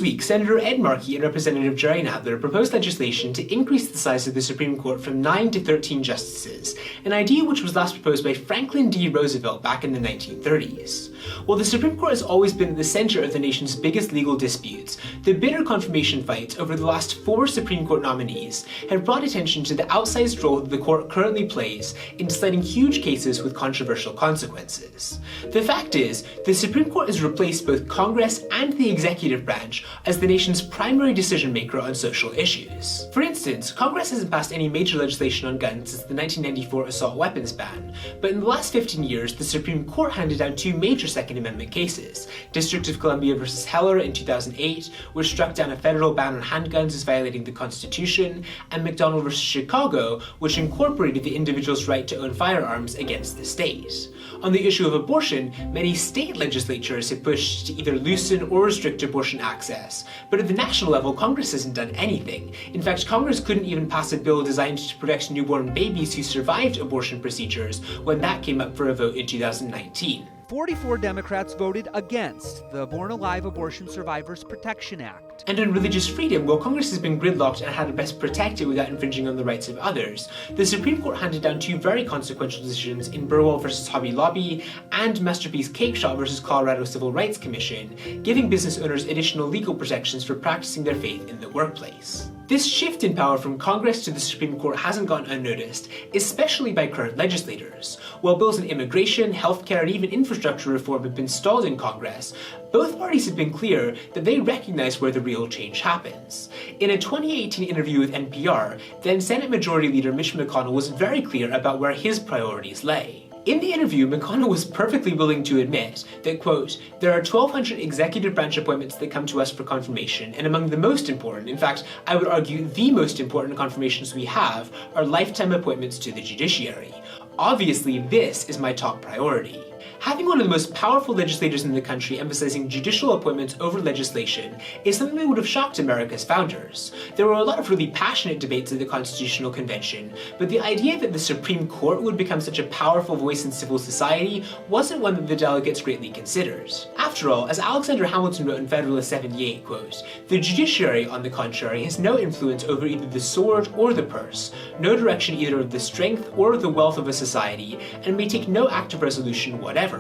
week, Senator Ed Markey and Representative Jerry Nadler proposed legislation to increase the size of the Supreme Court from 9 to 13 justices, an idea which was last proposed by Franklin D. Roosevelt back in the 1930s. While the Supreme Court has always been at the center of the nation's biggest legal disputes, the bitter confirmation fights over the last 4 Supreme Court nominees have brought attention to the outsized role that the court currently plays in deciding huge cases with controversial consequences. The fact is, the Supreme Court has replaced both Congress and the executive branch as the nation's primary decision maker on social issues. For instance, Congress hasn't passed any major legislation on guns since the 1994 assault weapons ban, but in the last 15 years, the Supreme Court handed down 2 major Second Amendment cases: District of Columbia v. Heller in 2008, which struck down a federal ban on handguns as violating the Constitution, and McDonald v. Chicago, which incorporated the individual's right to own firearms against the state. On the issue of abortion, many state legislatures have pushed to either loosen or restrict abortion access, but at the national level, Congress hasn't done anything. In fact, Congress couldn't even pass a bill designed to protect newborn babies who survived abortion procedures when that came up for a vote in 2019. 44 Democrats voted against the Born Alive Abortion Survivors Protection Act. And on religious freedom, while Congress has been gridlocked and had to best protect it without infringing on the rights of others, the Supreme Court handed down 2 very consequential decisions in Burwell v. Hobby Lobby and Masterpiece Cake Shop v. Colorado Civil Rights Commission, giving business owners additional legal protections for practicing their faith in the workplace. This shift in power from Congress to the Supreme Court hasn't gone unnoticed, especially by current legislators. While bills on immigration, healthcare, and even infrastructure reform have been stalled in Congress, both parties have been clear that they recognize where the real change happens. In a 2018 interview with NPR, then Senate Majority Leader Mitch McConnell was very clear about where his priorities lay. In the interview, McConnell was perfectly willing to admit that, quote, "There are 1,200 executive branch appointments that come to us for confirmation, and among the most important, in fact, I would argue the most important confirmations we have, are lifetime appointments to the judiciary. Obviously, this is my top priority." Having one of the most powerful legislators in the country emphasizing judicial appointments over legislation is something that would have shocked America's founders. There were a lot of really passionate debates at the Constitutional Convention, but the idea that the Supreme Court would become such a powerful voice in civil society wasn't one that the delegates greatly considered. After all, as Alexander Hamilton wrote in Federalist 78, quote, "The judiciary, on the contrary, has no influence over either the sword or the purse, no direction either of the strength or the wealth of a society, and may take no active resolution whatever.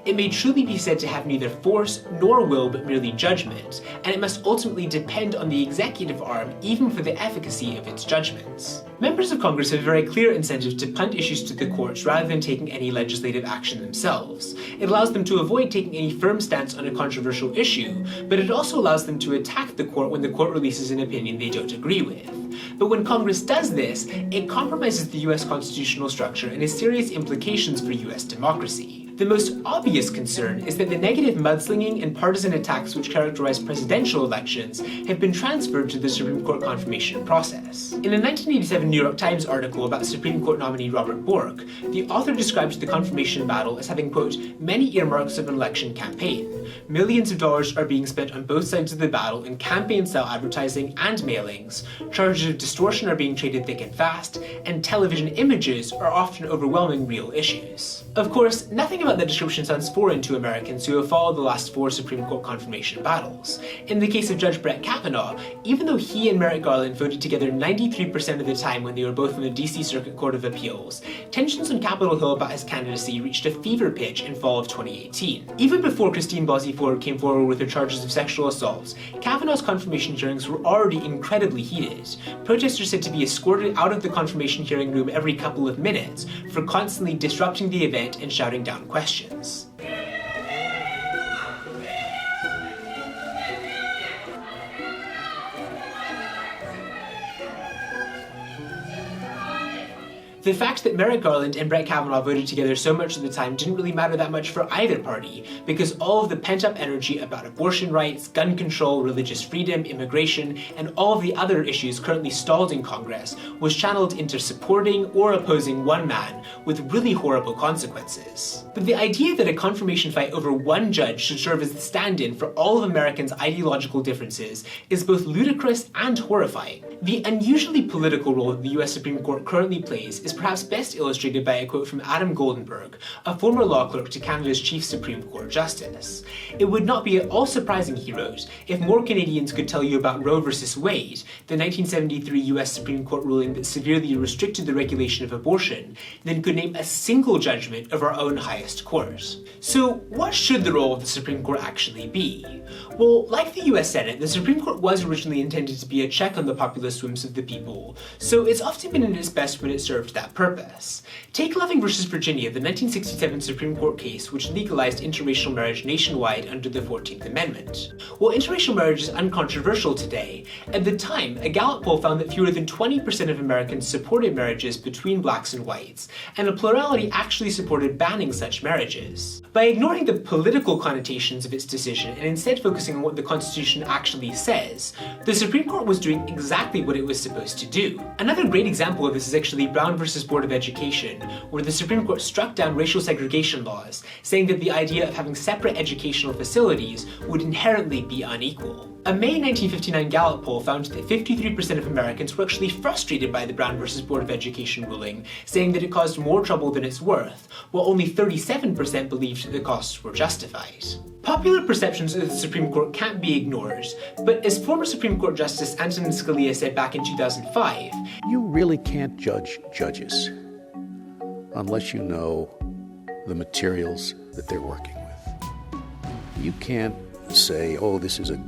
It may truly be said to have neither force nor will but merely judgment, and it must ultimately depend on the executive arm even for the efficacy of its judgments." Members of Congress have a very clear incentive to punt issues to the courts rather than taking any legislative action themselves. It allows them to avoid taking any firm stance on a controversial issue, but it also allows them to attack the court when the court releases an opinion they don't agree with. But when Congress does this, it compromises the US constitutional structure and has serious implications for US democracy. The most obvious concern is that the negative mudslinging and partisan attacks which characterize presidential elections have been transferred to the Supreme Court confirmation process. In a 1987 New York Times article about Supreme Court nominee Robert Bork, the author describes the confirmation battle as having, quote, "many earmarks of an election campaign. Millions of dollars are being spent on both sides of the battle in campaign-style advertising and mailings, charges of distortion are being traded thick and fast, and television images are often overwhelming real issues." Of course, nothing about that description sounds foreign to Americans who have followed the last 4 Supreme Court confirmation battles. In the case of Judge Brett Kavanaugh, even though he and Merrick Garland voted together 93% of the time when they were both in the DC Circuit Court of Appeals, tensions on Capitol Hill about his candidacy reached a fever pitch in fall of 2018. Even before Christine Blasey Ford came forward with her charges of sexual assault, Kavanaugh's confirmation hearings were already incredibly heated. Protesters said to be escorted out of the confirmation hearing room every couple of minutes for constantly disrupting the event and shouting down questions. The fact that Merrick Garland and Brett Kavanaugh voted together so much of the time didn't really matter that much for either party, because all of the pent-up energy about abortion rights, gun control, religious freedom, immigration, and all of the other issues currently stalled in Congress was channeled into supporting or opposing one man with really horrible consequences. But the idea that a confirmation fight over one judge should serve as the stand-in for all of Americans' ideological differences is both ludicrous and horrifying. The unusually political role that the US Supreme Court currently plays is perhaps best illustrated by a quote from Adam Goldenberg, a former law clerk to Canada's Chief Supreme Court Justice. "It would not be at all surprising," he wrote, "if more Canadians could tell you about Roe v. Wade, the 1973 US Supreme Court ruling that severely restricted the regulation of abortion, than could name a single judgment of our own highest court." So, what should the role of the Supreme Court actually be? Well, like the US Senate, the Supreme Court was originally intended to be a check on the populist whims of the people, so it's often been at its best when it served that purpose. Take Loving v. Virginia, the 1967 Supreme Court case which legalized interracial marriage nationwide under the 14th Amendment. While interracial marriage is uncontroversial today, at the time, a Gallup poll found that fewer than 20% of Americans supported marriages between blacks and whites, and a plurality actually supported banning such marriages. By ignoring the political connotations of its decision and instead focusing on what the Constitution actually says, the Supreme Court was doing exactly what it was supposed to do. Another great example of this is actually Brown v. Board of Education, where the Supreme Court struck down racial segregation laws, saying that the idea of having separate educational facilities would inherently be unequal. A May 1959 Gallup poll found that 53% of Americans were actually frustrated by the Brown v. Board of Education ruling, saying that it caused more trouble than it's worth, while only 37% believed that the costs were justified. Popular perceptions of the Supreme Court can't be ignored, but as former Supreme Court Justice Antonin Scalia said back in 2005, "You really can't judge judges unless you know the materials that they're working with. You can't say, oh, this is a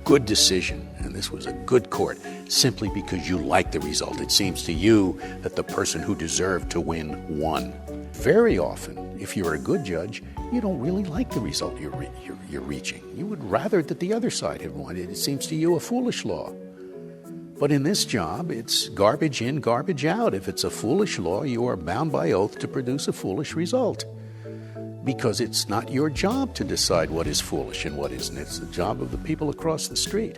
good decision and this was a good court simply because you like the result. It seems to you that the person who deserved to win won. Very often, if you're a good judge, you don't really like the result you're reaching. You would rather that the other side had won. It seems to you a foolish law. But in this job, it's garbage in, garbage out. If it's a foolish law, you are bound by oath to produce a foolish result. Because it's not your job to decide what is foolish and what isn't. It's the job of the people across the street.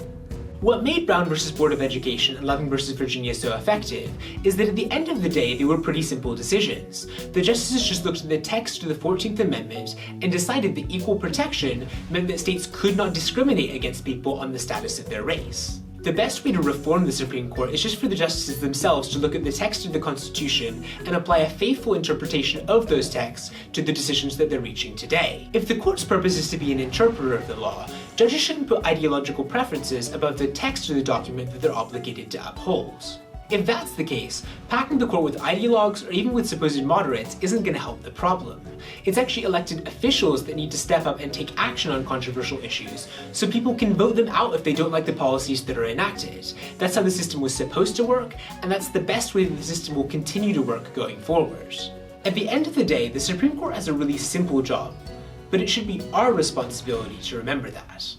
What made Brown v. Board of Education and Loving v. Virginia so effective is that at the end of the day, they were pretty simple decisions. The justices just looked at the text of the 14th Amendment and decided that equal protection meant that states could not discriminate against people on the status of their race. The best way to reform the Supreme Court is just for the justices themselves to look at the text of the Constitution and apply a faithful interpretation of those texts to the decisions that they're reaching today. If the court's purpose is to be an interpreter of the law, judges shouldn't put ideological preferences above the text of the document that they're obligated to uphold. If that's the case, packing the court with ideologues or even with supposed moderates isn't going to help the problem. It's actually elected officials that need to step up and take action on controversial issues, so people can vote them out if they don't like the policies that are enacted. That's how the system was supposed to work, and that's the best way that the system will continue to work going forward. At the end of the day, the Supreme Court has a really simple job, but it should be our responsibility to remember that.